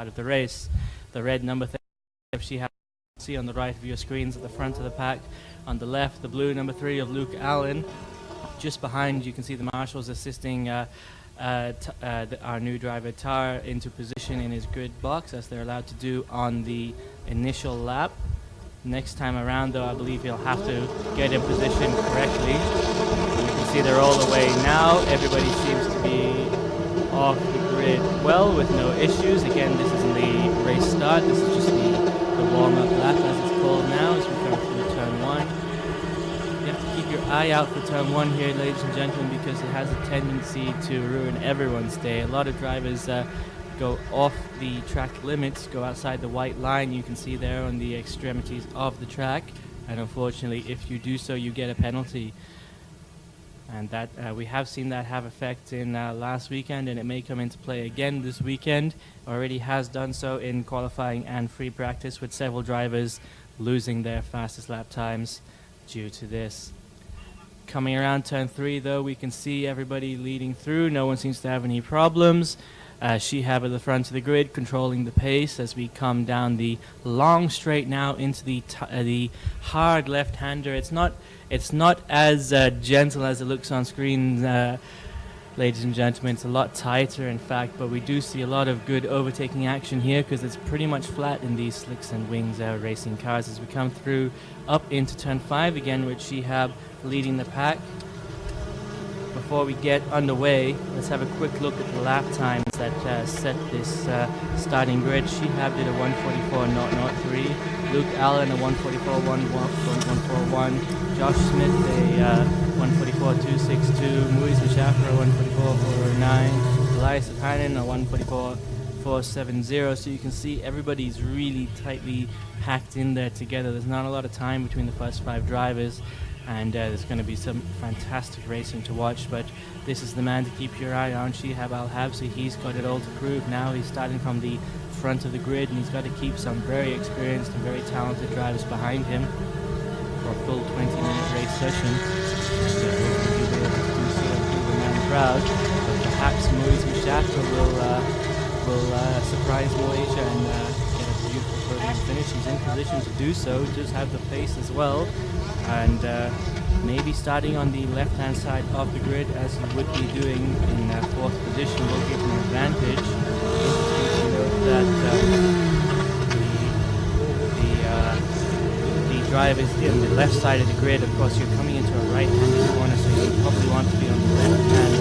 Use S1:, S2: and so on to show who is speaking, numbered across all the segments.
S1: start of the race. The red number 35, she has see on the right of your screens at the front of the pack. On the left, the blue number 3 of Luke Allen. Just behind, you can see the marshals assisting our new driver Tar into position in his grid box, as they're allowed to do on the initial lap. Next time around, though, I believe he'll have to get in position correctly. You can see they're all away now. Everybody seems to be off the grid well, with no issues. Again, this isn't the race start. This is just the warm-up lap, as it's called now, as we come through turn 1. You have to keep your eye out for turn 1 here, ladies and gentlemen, because it has a tendency to ruin everyone's day. A lot of drivers go off the track limits, go outside the white line you can see there on the extremities of the track, and unfortunately if you do so, you get a penalty. And that we have seen that have effect in last weekend, and it may come into play again this weekend. Already has done so in qualifying and free practice, with several drivers losing their fastest lap times due to this. Coming around turn 3, though, we can see everybody leading through. No one seems to have any problems. Shihab at the front of the grid, controlling the pace as we come down the long straight now into the hard left-hander. It's not as gentle as it looks on screen, ladies and gentlemen. It's a lot tighter, in fact, but we do see a lot of good overtaking action here, because it's pretty much flat in these slicks and wings racing cars as we come through up into turn 5 again, with Shihab leading the pack. Before we get underway, let's have a quick look at the lap times that set this starting grid. Shihab did a 1:44.003. Luke Allen a 1:44.141. Josh Smith a 1:44.262. Muiz Mushafir a 1:44.409. Elias Hanan a 1:44.470. So you can see everybody's really tightly packed in there together. There's not a lot of time between the first 5 drivers. And there's going to be some fantastic racing to watch, but this is the man to keep your eye on, Shihab Al-Habsi. He's got it all to prove now. He's starting from the front of the grid, and he's got to keep some very experienced and very talented drivers behind him for a full 20-minute race session. So he'll be able to do so and do the man proud. But perhaps Muiz Mushafir will surprise Malaysia and get a beautiful podium finish. He's in position to do so, does have the pace as well. And maybe starting on the left-hand side of the grid, as he would be doing in 4th position, will give him an advantage. Interesting to note that the drivers on the left side of the grid, of course, you're coming into a right-handed corner, so you probably want to be on the left-hand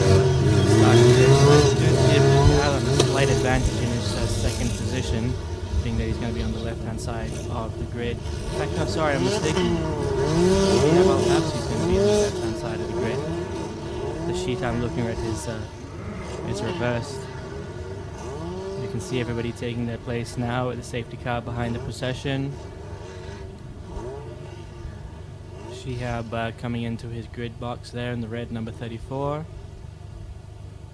S1: starting grid. So does give Alan a slight advantage in his 2nd position, being that he's going to be on the left-hand side of the grid. In fact, I'm sorry, I'm mistaken. Yeah, well, perhaps he's going to be on the left-hand side of the grid. The sheet I'm looking at is reversed. You can see everybody taking their place now at the safety car behind the procession. Shihab coming into his grid box there in the red number 34.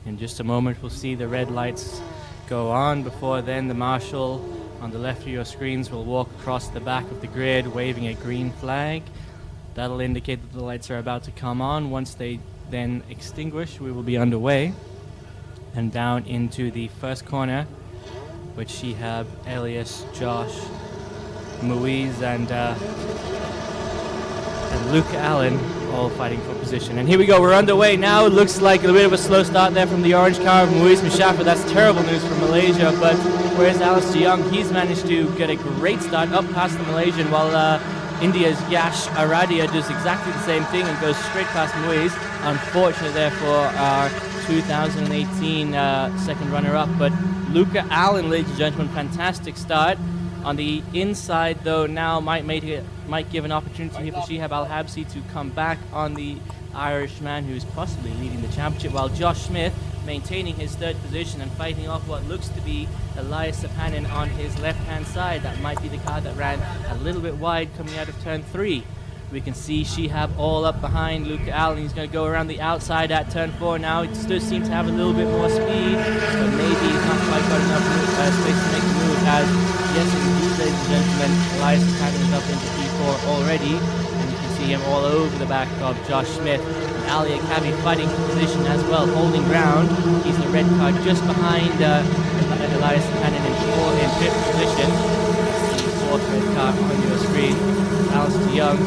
S1: In just a moment, we'll see the red lights go on. Before then, the marshal on the left of your screens will walk across the back of the grid waving a green flag. That'll indicate that the lights are about to come on. Once they then extinguish, we will be underway. And down into the first corner, which Shihab, Elias, Josh, Muiz, and Luke Allen all fighting for position. And here we go, we're underway now. It looks like a bit of a slow start there from the orange car of Muiz Mushafir. That's terrible news for Malaysia, but whereas Alistair Young, he's managed to get a great start up past the Malaysian, while India's Yash Aradia does exactly the same thing and goes straight past Muiz. Unfortunate there for our 2018 second runner-up, but Luca Allen, ladies and gentlemen, fantastic start. On the inside, though, now might give an opportunity here for Shihab Al-Habsi to come back on the Irishman who's possibly leading the championship, while Josh Smith maintaining his 3rd position and fighting off what looks to be Elias Sapanin on his left-hand side. That might be the car that ran a little bit wide coming out of turn 3. We can see Shihab all up behind Luke Allen. He's going to go around the outside at turn 4 now. He still seems to have a little bit more speed, but maybe he's not quite got enough space to make the move, as yes, indeed, ladies and gentlemen, Elias Patten is up into P4 already, and you can see him all over the back of Josh Smith. And Ali Akabi fighting for position as well, holding ground. He's the red car just behind Elias Patten in fifth position. That's the fourth red car on your screen. Alistair Young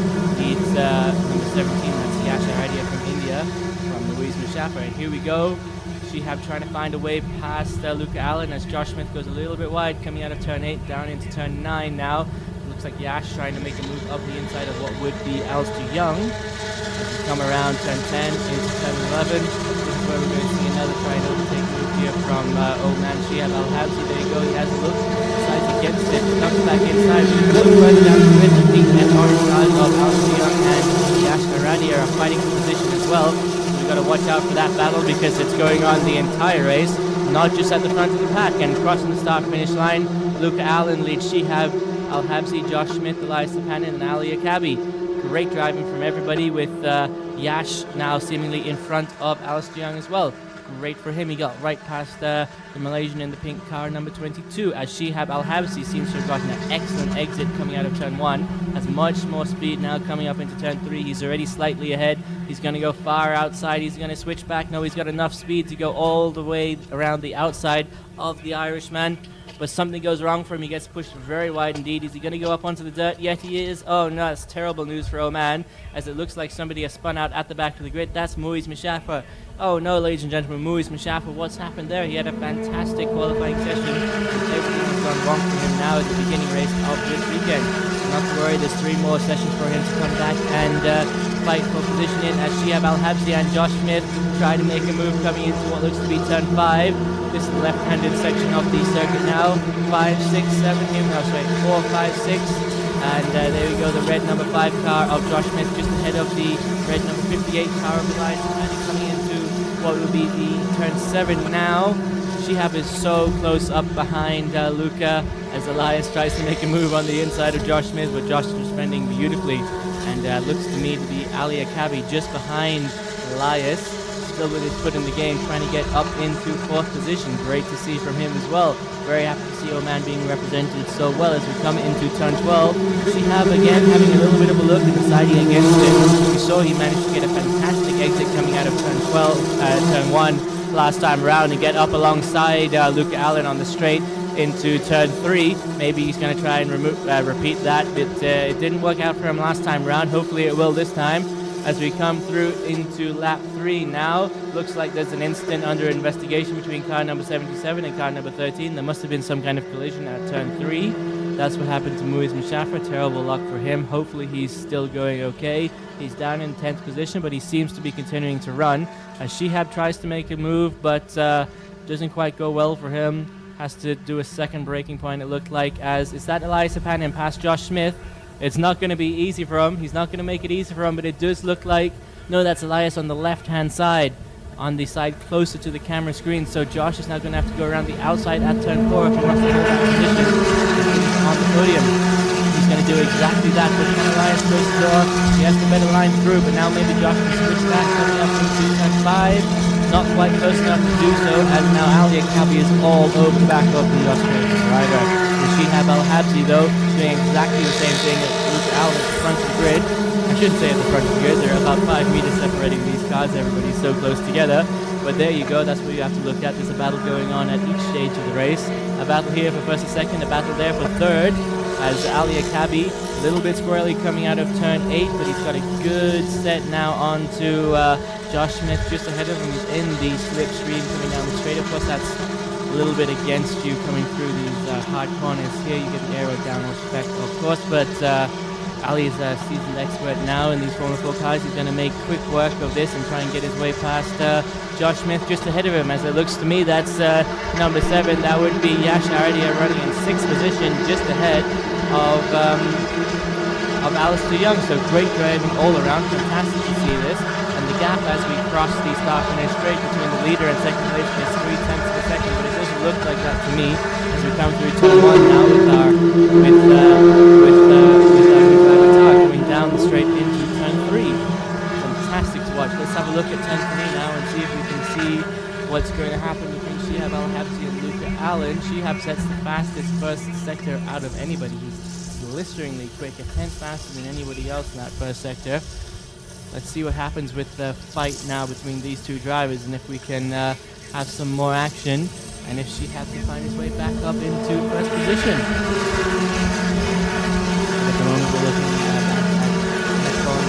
S1: leads number 17, that's Yash Aradia from India, from Louise Mushaffer. And here we go. Shihab trying to find a way past Luca Allen as Josh Smith goes a little bit wide, coming out of turn 8 down into turn 9 now. It looks like Yash trying to make a move up the inside of what would be Alistair Young. As we come around turn 10 into turn 11, this is where we're going to see another try and overtake move here from old man Shihab Al-Habsi. There you go, he has a look, decides against it, comes back inside, a little further down the grid. The pink and orange side of Alistair Young and Yash Aradia are fighting for position as well. Got to watch out for that battle because it's going on the entire race, not just at the front of the pack. And crossing the start-finish line, Luca Allen leads Shihab Al-Habsi, Josh Smith, Elias Patten, and Ali Akabi. Great driving from everybody, with Yash now seemingly in front of Alistair Young as well. Great for him. He got right past the Malaysian in the pink car, number 22, as Shihab Al-Habsi seems to have gotten an excellent exit coming out of turn 1. Has much more speed now coming up into turn 3. He's already slightly ahead. He's going to go far outside. He's going to switch back. No, he's got enough speed to go all the way around the outside of the Irishman. But something goes wrong for him. He gets pushed very wide indeed. Is he going to go up onto the dirt? Yet he is. Oh no, that's terrible news for Oman, as it looks like somebody has spun out at the back of the grid. That's Muiz Mushaffer. Oh no, ladies and gentlemen, Muiz Mushaffer, what's happened there? He had a fantastic qualifying session. Everything has gone wrong for him now at the beginning race of this weekend. Not to worry, there's 3 more sessions for him to come back and fight for position in, as Shihab Al-Habsi and Josh Smith try to make a move coming into what looks to be turn 5. This is the left-handed section of the circuit now. 5, 6, 7, here we go, sorry, 4, 5, 6. And there we go, the red number 5 car of Josh Smith just ahead of the red number 58 car of Elias Patten, coming into what will be the turn 7 now. Shihab is so close up behind Luca as Elias tries to make a move on the inside of Josh Smith, but Josh is defending beautifully. And looks to me to be Ali Akabi just behind Elias, still with his foot in the game, trying to get up into 4th position. Great to see from him as well. Very happy to see Oman being represented so well as we come into turn 12. Shihab again having a little bit of a look and deciding against it. We saw he managed to get a fantastic exit coming out of turn 1 last time around and get up alongside Luca Allen on the straight into turn 3. Maybe he's going to try and repeat that, but it didn't work out for him last time around. Hopefully it will this time. As we come through into lap 3 now, looks like there's an incident under investigation between car number 77 and car number 13. There must have been some kind of collision at turn 3. That's what happened to Muiz Mushaffer. Terrible luck for him. Hopefully he's still going okay. He's down in 10th position, but he seems to be continuing to run. As Shihab tries to make a move, but doesn't quite go well for him. Has to do a second braking point, it looked like, as is that Elias Patten past Josh Smith. It's not going to be easy for him. He's not going to make it easy for him, but it does look like, no, that's Elias on the left-hand side, on the side closer to the camera screen. So Josh is now going to have to go around the outside at turn 4 if he wants to hold that position on the podium. He's going to do exactly that, but can Elias close the door? He has the better line through, but now maybe Josh can switch back coming up into turn 5. Not quite close enough to do so, as now Ali Akabi is all over the back of the Josh Smith driver. Shihab Al-Habsi, though, doing exactly the same thing as Luca Allen at the front of the grid. I shouldn't say at the front of the grid, there are about 5 meters separating these cars. Everybody's so close together. But there you go, that's what you have to look at. There's a battle going on at each stage of the race. A battle here for first and second, a battle there for third, as Ali Akabi, a little bit squirrely coming out of turn 8, but he's got a good set now onto Josh Smith just ahead of him. He's in the slipstream coming down the straight. Of course, that's a little bit against you coming through these hard corners here. You get the aero downward effect, of course, but Ali is a seasoned expert now in these Formula 4 cars. He's going to make quick work of this and try and get his way past Josh Smith just ahead of him. As it looks to me, that's number 7. That would be Yash Aradia running in 6th position, just ahead of Alistair Young. So great driving all around. Fantastic to see this. And the gap as we cross the start-finish straight between the leader and second place is 3/10 of a second, but it doesn't look like that to me as we come through turn 1 now with our car going down the straight into turn 3. Fantastic to watch. Let's have a look at turn 3 now and see if we can see what's going to happen between Shihab Al-Habsi and Luca Allen. Shihab sets the fastest first sector out of anybody. He's blisteringly quick, a tenth faster than anybody else in that first sector. Let's see what happens with the fight now between these two drivers, and if we can have some more action, and if Shihab can find his way back up into first position. At the moment we're looking at our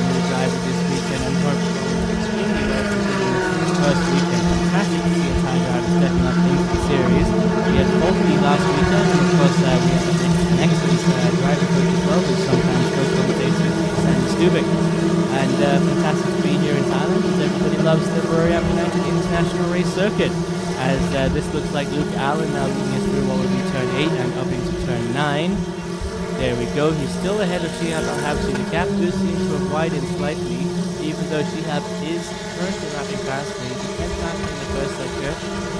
S1: new driver this weekend, and performing extremely well considering this is his first weekend. Fantastic to see a Thai driver stepping up into the series. We had Faulty last weekend, and of course we have an excellent driver coach as well, who sometimes co-commentates with Sandy Stubik. And fantastic to be here in Thailand, as everybody loves the Buriram United International Race Circuit. As this looks like Luke Allen now leading us through what would be turn 8 and up into turn 9. There we go, he's still ahead of Shihab Al-Habsi. The gap does seem to have widened slightly, even though Shihab is currently wrapping faster. He's 10 faster in the first sector,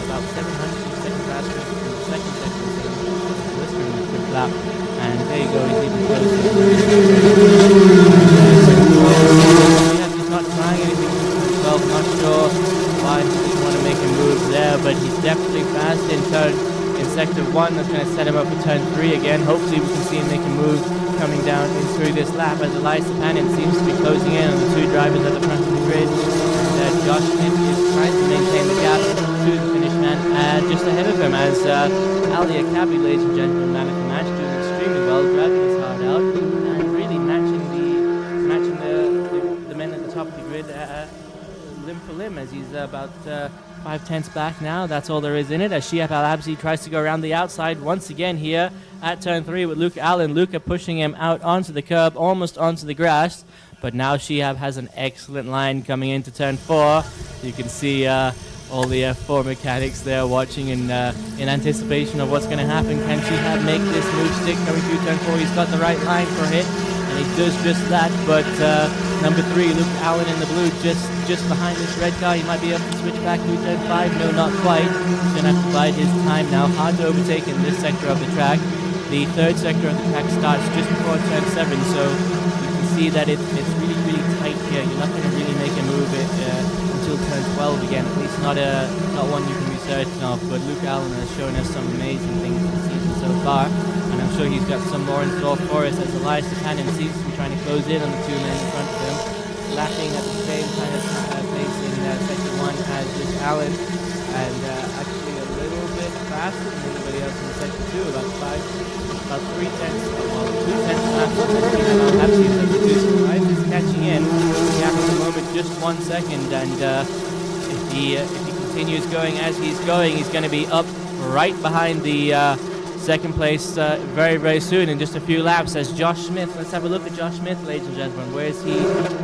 S1: about 700 seconds faster in the second sector, so he's blistering a quick lap. And there you go, he's even closer. Shihab is not trying anything with 12, not sure why he didn't want to make a move there, but he's definitely fast in sector 1. That's going to set him up for turn 3 again. Hopefully we can see him make a move coming down in through this lap, as Elias Panin seems to be closing in on the two drivers at the front of the grid. And Josh Smith is trying to maintain the gap to the finish man just ahead of him, as Ali Akabi, ladies and gentlemen, man of the match, doing extremely well, driving his heart out and really matching the men at the top of the grid limb for limb, as he's about 5/10 back now. That's all there is in it, as Shihab Al-Habsi tries to go around the outside once again here at turn 3 with Luke Allen. Luca pushing him out onto the curb, almost onto the grass, but now Shihab has an excellent line coming into turn 4. You can see all the F4 mechanics there watching in anticipation of what's going to happen. Can Shihab make this move stick coming through turn 4? He's got the right line for it, and he does just that, but number 3, Luke Allen in the blue, just behind this red car. He might be able to switch back through turn 5. No, not quite. He's going to have to bide his time now. Hard to overtake in this sector of the track. The third sector of the track starts just before turn 7, so you can see that it's really, really tight here. You're not going to really make a move until turn 12 again, at least not one you can be certain of. But Luke Allen has shown us some amazing things this season so far, and I'm sure he's got some more in store for us, as Elias Panin seems to be trying to close in on the two men in front of him, lapping at the same kind of pace in sector 1 as Luke Allen, and actually a little bit faster than anybody else in sector 2, about 2 tenths faster than Shihab Al-Habsi. So the two survivors catching in. The gap at the moment just 1 second, and if he continues going as he's going, he's going to be up right behind the second place very, very soon in just a few laps, as Josh Smith. Let's have a look at Josh Smith, ladies and gentlemen. Where is he?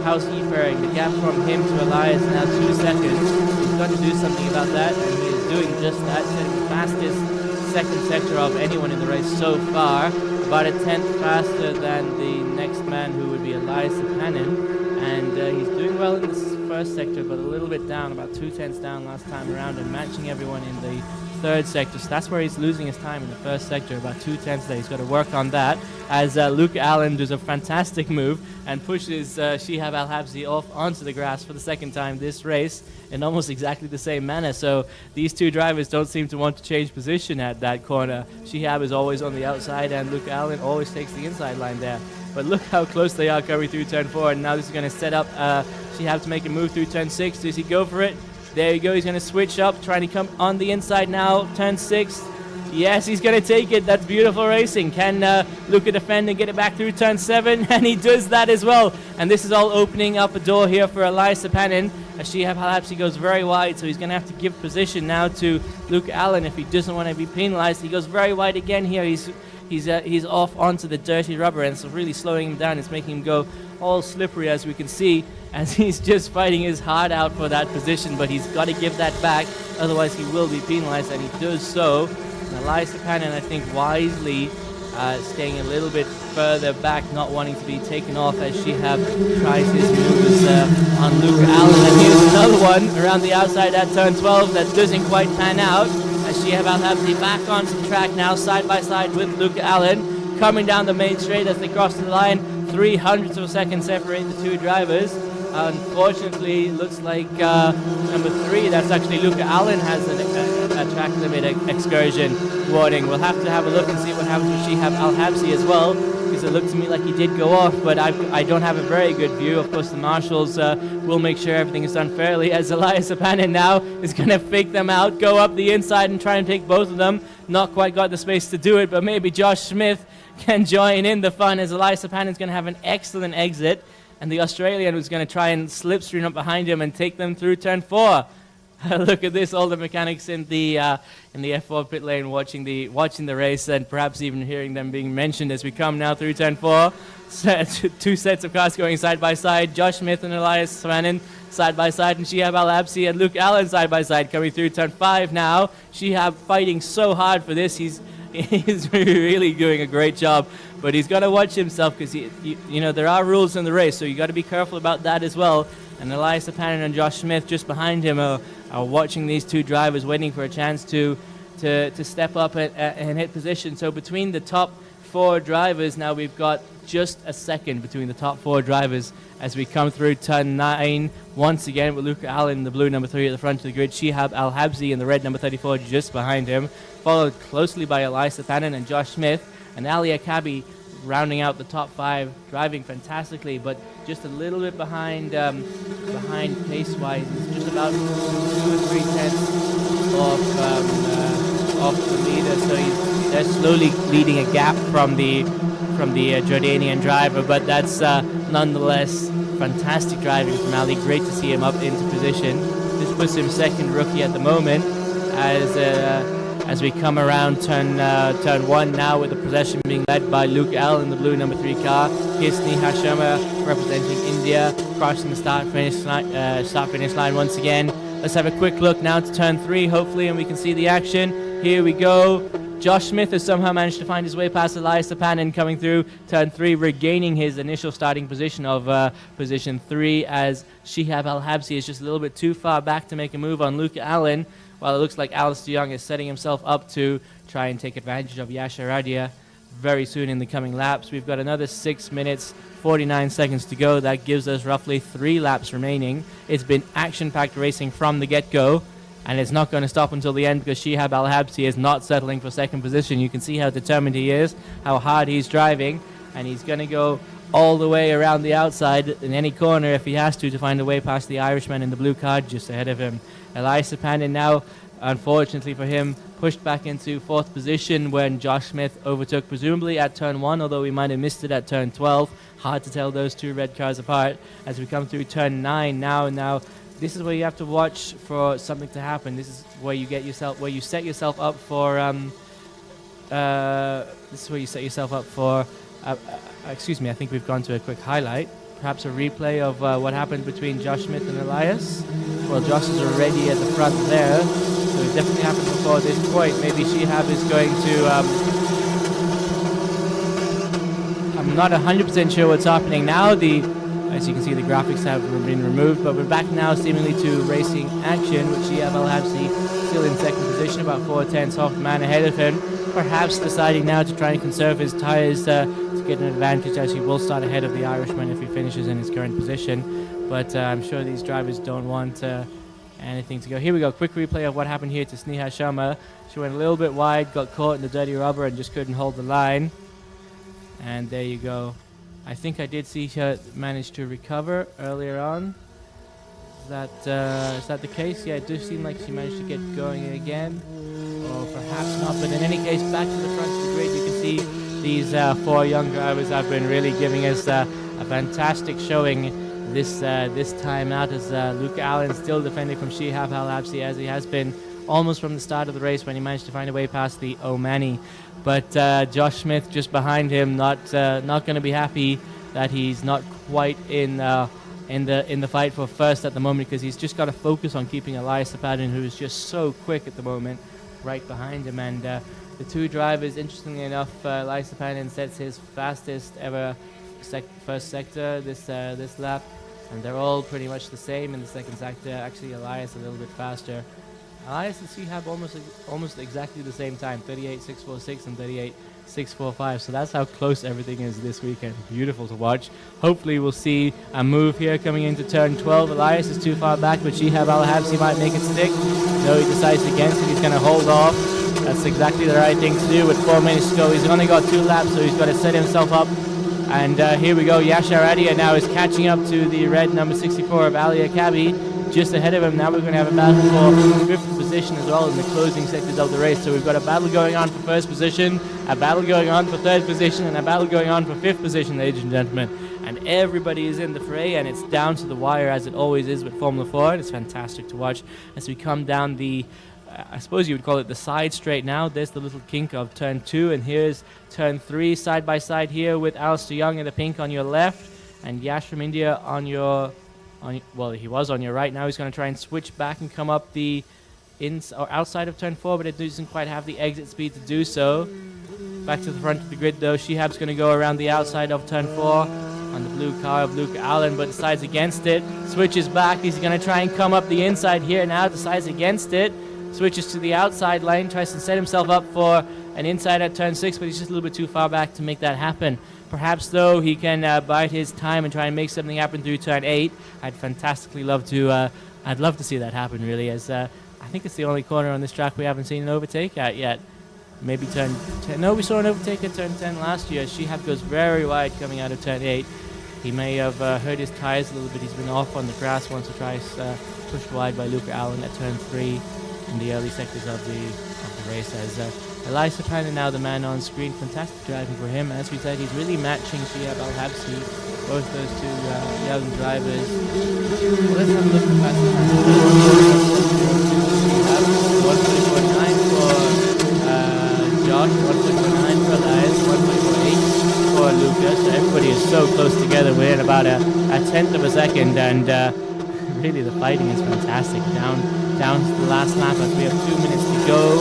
S1: How's he faring? The gap from him to Elias now 2 seconds. He's got to do something about that, and he is doing just that, setting the fastest second sector of anyone in the race so far, about a tenth faster than the next man, who would be Elias Panin, and he's doing well in this first sector, but a little bit down, about 2 tenths down last time around, and matching everyone in the third sector. So that's where he's losing his time in the first sector, about 2 tenths there. He's got to work on that, as Luke Allen does a fantastic move and pushes Shihab Al-Habsi off onto the grass for the second time this race in almost exactly the same manner. So these two drivers don't seem to want to change position at that corner. Shihab is always on the outside, and Luke Allen always takes the inside line there. But look how close they are coming through turn 4, and now this is going to set up Shihab to make a move through turn 6. Does he go for it? There you go, he's going to switch up, trying to come on the inside now, turn 6. Yes, he's going to take it. That's beautiful racing. Can Luca defend and get it back through turn 7? And he does that as well. And this is all opening up a door here for Elias Panin, as Shihab Al-Habsi goes very wide, so he's going to have to give position now to Luke Allen if he doesn't want to be penalized. He goes very wide again here. He's off onto the dirty rubber, and so really slowing him down. It's making him go all slippery, as we can see, as he's just fighting his heart out for that position, but he's got to give that back, otherwise he will be penalized, and he does so. And Elias Panin, I think, wisely staying a little bit further back, not wanting to be taken off, as Shihab tries his moves on Luke Allen. And here's another one around the outside at turn 12 that doesn't quite pan out, as Shihab Al-Habsi back onto the track now, side by side with Luke Allen, coming down the main straight as they cross the line. 0.03 of a second separate the two drivers. Unfortunately, looks like number 3, that's actually Luca Allen, has a track limit excursion warning. We'll have to have a look and see what happens with Shihab Al-Habsi as well, because it looked to me like he did go off, but I don't have a very good view. Of course, the marshals will make sure everything is done fairly, as Elias Sapanin now is going to fake them out, go up the inside and try and take both of them. Not quite got the space to do it, but maybe Josh Smith can join in the fun, as Elias Sapanin is going to have an excellent exit, and the Australian was going to try and slipstream up behind him and take them through turn 4. Look at this, all the mechanics in the F4 pit lane watching the race, and perhaps even hearing them being mentioned as we come now through turn 4. 2 sets of cars going side by side. Josh Smith and Elias Sapanin side by side, and Shihab Al-Habsi and Luke Allen side by side coming through turn 5 now. Shihab fighting so hard for this. He's really doing a great job, but he's got to watch himself, because you know there are rules in the race, so you got to be careful about that as well. And Elias Sapanin and Josh Smith just behind him are watching these 2 drivers, waiting for a chance to step up and hit position. So between the top 4 drivers now, we've got just a second between the top 4 drivers as we come through turn 9 once again, with Luca Allen, the blue number 3 at the front of the grid, Shihab Al-Habsi in the red number 34 just behind him, followed closely by Elias Sapanin and Josh Smith, and Ali Akabi rounding out the top 5, driving fantastically, but just a little bit behind pace-wise. He's just about 2 or 3 tenths off the leader, so they're slowly leading a gap from the Jordanian driver, but that's nonetheless fantastic driving from Ali. Great to see him up into position. This puts him second rookie at the moment, as we come around turn 1 now, with the possession being led by Luke Allen, the blue number 3 car. Here's Sneha Sharma representing India, crossing the start-finish line once again. Let's have a quick look now to turn 3, hopefully, and we can see the action. Here we go. Josh Smith has somehow managed to find his way past Elias Sapanin coming through turn 3, regaining his initial starting position of position 3, as Shihab Al-Habsi is just a little bit too far back to make a move on Luke Allen, while it looks like Alistair Young is setting himself up to try and take advantage of Yasha Radia very soon in the coming laps. We've got another 6 minutes, 49 seconds to go. That gives us roughly 3 laps remaining. It's been action-packed racing from the get-go, and it's not going to stop until the end, because Shihab Al-Habsi is not settling for second position. You can see how determined he is, how hard he's driving, and he's going to go all the way around the outside in any corner if he has to find a way past the Irishman in the blue car just ahead of him. Elias Sapanin now, unfortunately for him, pushed back into 4th position when Josh Smith overtook, presumably at turn 1, although we might have missed it at turn 12. Hard to tell those 2 red cars apart as we come through turn 9 now. This is where you have to watch for something to happen. This is where you set yourself up for excuse me, I think we've gone to a quick highlight. Perhaps a replay of what happened between Josh Smith and Elias. Well, Josh is already at the front there, so it definitely happened before this point. Maybe Shihab is going to... I'm not 100% sure what's happening now. As you can see, the graphics have been removed, but we're back now seemingly to racing action, with Shihab Al-Habsi still in second position, about 4 tenths off the man ahead of him. Perhaps deciding now to try and conserve his tyres to get an advantage, as he will start ahead of the Irishman if he finishes in his current position. But I'm sure these drivers don't want anything to go. Here we go, quick replay of what happened here to Sneha Sharma. She went a little bit wide, got caught in the dirty rubber and just couldn't hold the line. And there you go. I think I did see her manage to recover earlier on. Is that the case? Yeah, it does seem like she managed to get going again. Or perhaps not, but in any case, back to the front of the grid, you can see these 4 young drivers have been really giving us a fantastic showing this time out, as Luke Allen still defending from Shihab Al-Habsi, as he has been almost from the start of the race when he managed to find a way past the Omani. But Josh Smith just behind him, not going to be happy that he's not quite in the fight for first at the moment, because he's just got to focus on keeping Elias Sapanin, who is just so quick at the moment, right behind him. And the 2 drivers, interestingly enough, Elias Sapanin sets his fastest ever first sector this lap, and they're all pretty much the same in the second sector. Actually, Elias a little bit faster. Elias and Shihab almost exactly the same time, 38.646 and 6:45. So that's how close everything is this weekend. Beautiful to watch. Hopefully we'll see a move here coming into turn 12. Elias is too far back, but Shihab Al-Habsi might make it stick. No, he decides against it. He's going to hold off. That's exactly the right thing to do with 4 minutes to go. He's only got 2 laps, so he's got to set himself up. And here we go. Yashar Adia now is catching up to the red number 64 of Ali Akabi, just ahead of him. Now we're going to have a battle for 5th position as well in the closing sectors of the race. So we've got a battle going on for 1st position, a battle going on for 3rd position, and a battle going on for 5th position, ladies and gentlemen. And everybody is in the fray, and it's down to the wire as it always is with Formula 4. And it's fantastic to watch as we come down the I suppose you would call it the side straight now. There's the little kink of turn 2, and here's turn 3 side by side here with Alistair Young in the pink on your left, and Yash from India on your, well, he was on your right. Now he's going to try and switch back and come up the or outside of turn 4, but it doesn't quite have the exit speed to do so. Back to the front of the grid though. Shihab's going to go around the outside of turn 4 on the blue car of Luke Allen, but decides against it. Switches back. He's going to try and come up the inside here now. Decides against it. Switches to the outside lane, tries to set himself up for an inside at turn 6, but he's just a little bit too far back to make that happen. Perhaps, though, he can bide his time and try and make something happen through turn 8. I'd love to see that happen, really, as I think it's the only corner on this track we haven't seen an overtake at yet. Maybe turn 10. No, we saw an overtake at turn 10 last year. Shihab goes very wide coming out of turn 8. He may have hurt his tires a little bit. He's been off on the grass once or twice, pushed wide by Luca Allen at turn 3. In the early sectors of the race, as Elias Sapana now the man on screen. Fantastic driving for him. As we said, he's really matching Shihab Al-Habsi, both those two young drivers. Well, let's have a look at the fast time. 1:44.9 for Josh, 1:44.9 for Elias, 1:44.8 for Lucas. So everybody is so close together. We're in about a tenth of a second, and really the fighting is fantastic. Down to the last lap as we have 2 minutes to go.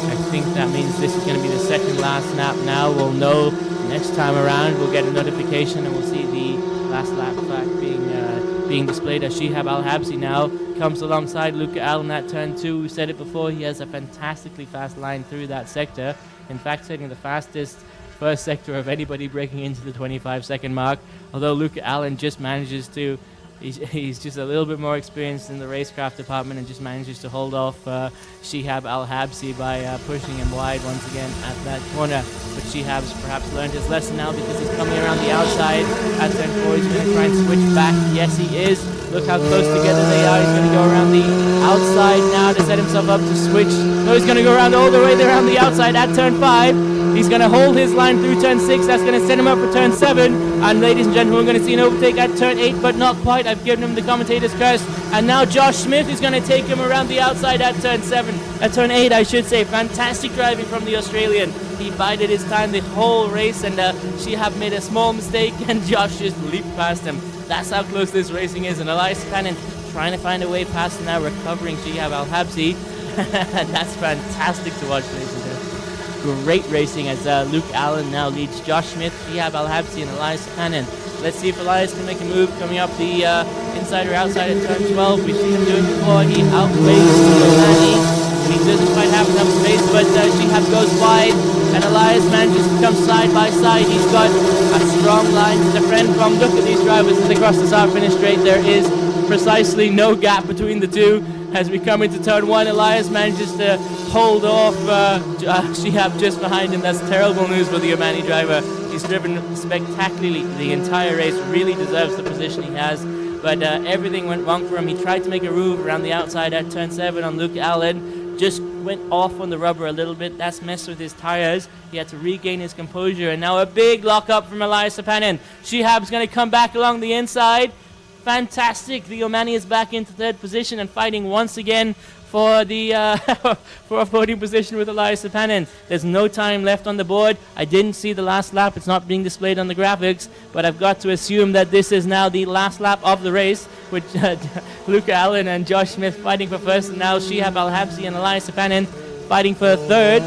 S1: I think that means this is going to be the second last lap now. We'll know next time around. We'll get a notification and we'll see the last lap fact being displayed as Shihab Al-Habsi now comes alongside Luca Allen at turn 2. We said it before, he has a fantastically fast line through that sector. In fact, setting the fastest first sector of anybody breaking into the 25-second mark. Although Luca Allen just manages to He's just a little bit more experienced in the racecraft department and just manages to hold off Shihab Al-Habsi by pushing him wide once again at that corner. But Shihab's perhaps learned his lesson now because he's coming around the outside at turn 4. He's going to try and switch back. Yes, he is. Look how close together they are. He's going to go around the outside now to set himself up to switch. No, he's going to go around all the way around the outside at turn 5. He's going to hold his line through turn 6. That's going to set him up for turn 7. And ladies and gentlemen, we're going to see an overtake at turn 8, but not quite. I've given him the commentator's curse. And now Josh Smith is going to take him around the outside at turn 7. At turn 8, I should say. Fantastic driving from the Australian. He bided his time the whole race, and Shihab made a small mistake, and Josh just leaped past him. That's how close this racing is. And Elias Cannon trying to find a way past and now recovering Shihab Al-Habsi. That's fantastic to watch, ladies and gentlemen. Great racing as Luke Allen now leads Josh Smith, Shihab Al-Habsi, and Elias Cannon. Let's see if Elias can make a move coming up the inside or outside at turn 12. We've seen him do it before. He outweighs Lani. He doesn't quite have enough space, but Shihab goes wide, and Elias manages to come side by side. He's got a strong line to defend from. Look at these drivers as they cross the start finish straight. There is precisely no gap between the two. As we come into turn 1, Elias manages to hold off Shihab just behind him. That's terrible news for the Omani driver. He's driven spectacularly the entire race, really deserves the position he has. But everything went wrong for him. He tried to make a move around the outside at turn 7 on Luke Allen. Just went off on the rubber a little bit. That's messed with his tires. He had to regain his composure. And now a big lock-up from Elias Sapanin. Shihab's going to come back along the inside. Fantastic. The Omani is back into 3rd position and fighting once again for the for a podium position with Elias Sapanin. There's no time left on the board. I didn't see the last lap. It's not being displayed on the graphics, but I've got to assume that this is now the last lap of the race with Luca Allen and Josh Smith fighting for 1st, and now Shihab Al-Habsi and Elias Sapanin fighting for 3rd.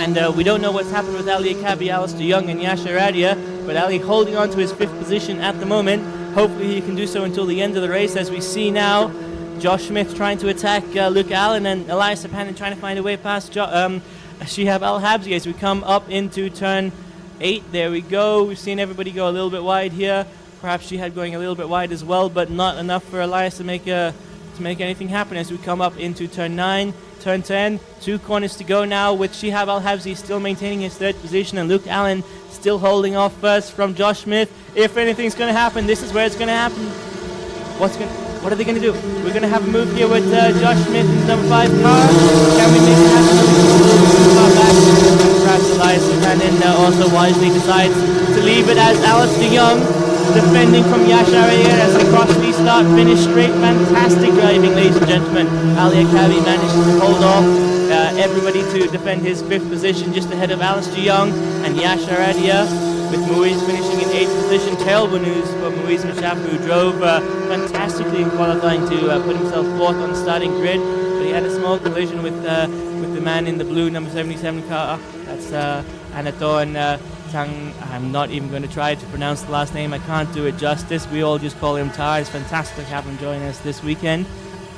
S1: And we don't know what's happened with Ali Akabi, Alistair Young, and Yasha Radia, but Ali holding on to his 5th position at the moment. Hopefully he can do so until the end of the race, as we see now Josh Smith trying to attack Luke Allen, and Elias Sapanin trying to find a way past Shihab Al-Habsi as we come up into turn 8. There we go. We've seen everybody go a little bit wide here. Perhaps Shihab going a little bit wide as well, but not enough for Elias to make anything happen as we come up into turn 9, turn 10. 2 corners to go now with Shihab Al-Habsi still maintaining his 3rd position and Luke Allen still holding off first from Josh Smith. If anything's going to happen, this is where it's going to happen. What are they going to do? We're going to have a move here with Josh Smith in the number 5 car. Can we make it happen? Far back. And perhaps Elias Savanin also wisely decides to leave it as Alistair Young defending from Yashar Ayer as they cross the start-finish straight. Fantastic driving, ladies and gentlemen. Ali Akabi managed to hold off everybody to defend his 5th position just ahead of Alistair Young and Yashar Ayer, with Muiz finishing in 8th position. Terrible news for Muiz Mashaf, who drove fantastically in qualifying to put himself 4th on the starting grid, but he had a small collision with the man in the blue number 77 car. That's Anaton Tang. I'm not even going to try to pronounce the last name. I can't do it justice. We all just call him Tar. It's fantastic to have him join us this weekend,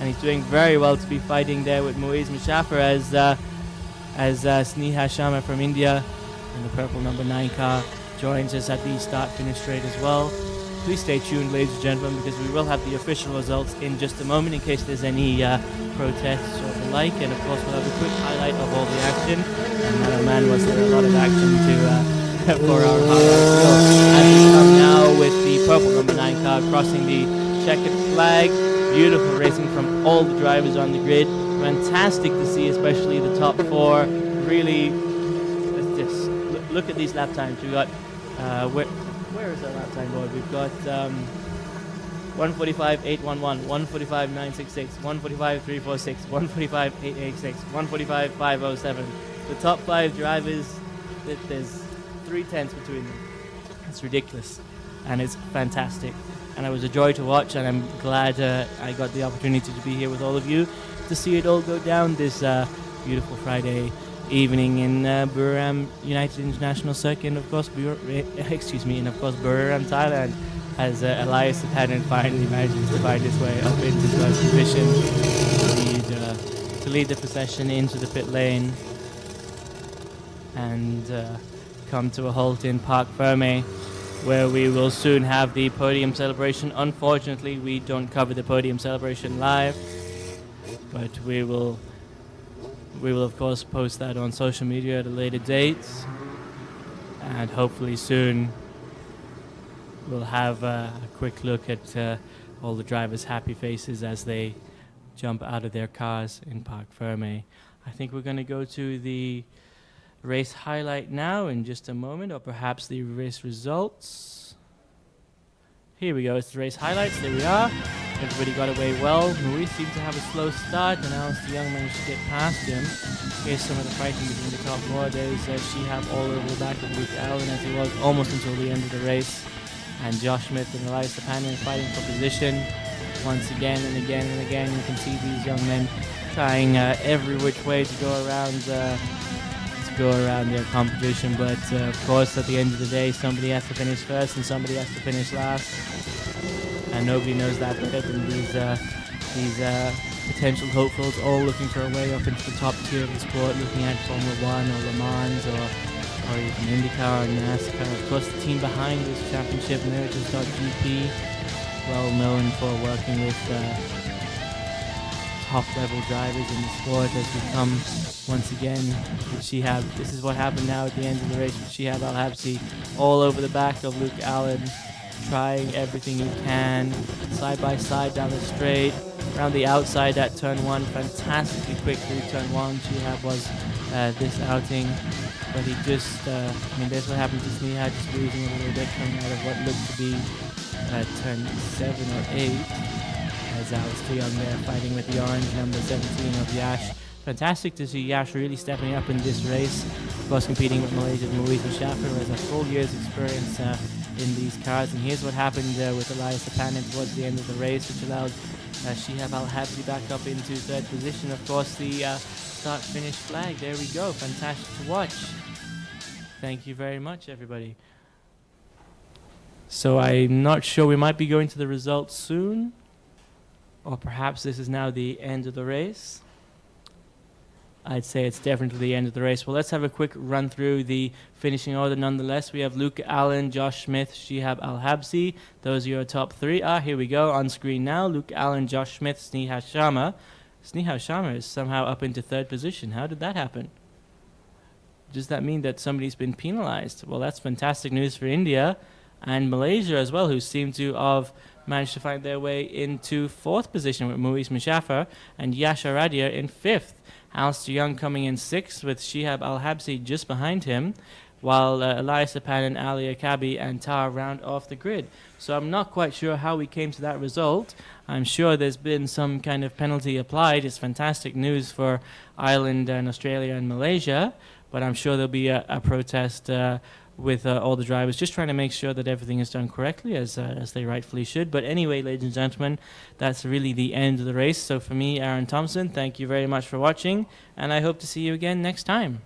S1: and he's doing very well to be fighting there with Muiz Mashafar as Sneha Sharma from India in the purple number 9 car joins us at the start-finish straight as well. Please stay tuned, ladies and gentlemen, because we will have the official results in just a moment in case there's any protests or the like, and of course we'll have a quick highlight of all the action. And man, was there a lot of action to for our highlight reel. As we come now with the purple number 9 car crossing the checkered flag. Beautiful racing from all the drivers on the grid. Fantastic to see, especially the top 4. Really, just look at these lap times. We got where is our lap time board? We've got 145.811, 145.966, 145.346, 145.886, 145.507. The top 5 drivers, there's 3/10 between them. It's ridiculous, and it's fantastic. And it was a joy to watch, and I'm glad I got the opportunity to be here with all of you to see it all go down this beautiful Friday evening in Buriram United International Circuit, and of course, Buriram, Thailand, as Elias Savanin finally manages to find his way up into first position to lead the procession into the pit lane and come to a halt in Parc Ferme, where we will soon have the podium celebration. Unfortunately, we don't cover the podium celebration live, but we will of course post that on social media at a later date, and hopefully soon we'll have a quick look at all the drivers' happy faces as they jump out of their cars in Parc Ferme. I think we're going to go to the race highlight now in just a moment, or perhaps the race results. Here we go, it's the race highlights. There we are. Everybody got away well. Muiz seemed to have a slow start, and Alistair Young managed to get past him. Here's some of the fighting between the top 4. There's Shihab all over the back of Luke Allen, as he was almost until the end of the race. And Josh Smith and Elias Savanin fighting for position once again and again and again. You can see these young men trying every which way to go around their competition, but of course at the end of the day somebody has to finish first and somebody has to finish last, and nobody knows that better than these potential hopefuls, all looking for a way up into the top tier of the sport, looking at Formula 1 or Le Mans or even IndyCar or NASCAR. Of course the team behind this championship, Meritus.gp, well known for working with top level drivers in the sport, as we come once again with Shihab. This is what happened now at the end of the race with Shihab Al-Habsi all over the back of Luke Allen, trying everything he can, side by side down the straight, around the outside at turn 1, fantastically quick through turn 1. Shihab was this outing, but he just, that's what happened to Sneha, just losing a little bit coming out of what looked to be turn 7 or 8. As Alistair Young there fighting with the orange number 17 of Yash. Fantastic to see Yash really stepping up in this race. Of course, competing with Malaysia's Muiz Mashafar, who has a full year's experience in these cars. And here's what happened with Elias Savanin towards the end of the race, which allowed Shihab Al-Habsi back up into 3rd position. Of course, the start-finish flag. There we go. Fantastic to watch. Thank you very much, everybody. So I'm not sure. We might be going to the results soon. Or perhaps this is now the end of the race. I'd say it's definitely the end of the race. Well, let's have a quick run through the finishing order. Nonetheless, we have Luke Allen, Josh Smith, Shihab Al-Habsi. Those are your top three. Here we go on screen now. Luke Allen, Josh Smith, Snehal Sharma. Snehal Sharma is somehow up into third position. How did that happen? Does that mean that somebody's been penalized? Well, that's fantastic news for India and Malaysia as well, who seem to have managed to find their way into fourth position with Muiz Mushaffer and Yash Aradia in fifth. Alistair Young coming in sixth with Shihab Al-Habsi just behind him, while Elias Apan and Ali Akabi and Tar round off the grid. So I'm not quite sure how we came to that result. I'm sure there's been some kind of penalty applied. It's fantastic news for Ireland and Australia and Malaysia, but I'm sure there'll be a protest with all the drivers just trying to make sure that everything is done correctly as they rightfully should. But anyway, ladies and gentlemen, that's really the end of the race. So for me, Aaron Thompson, thank you very much for watching, and I hope to see you again next time.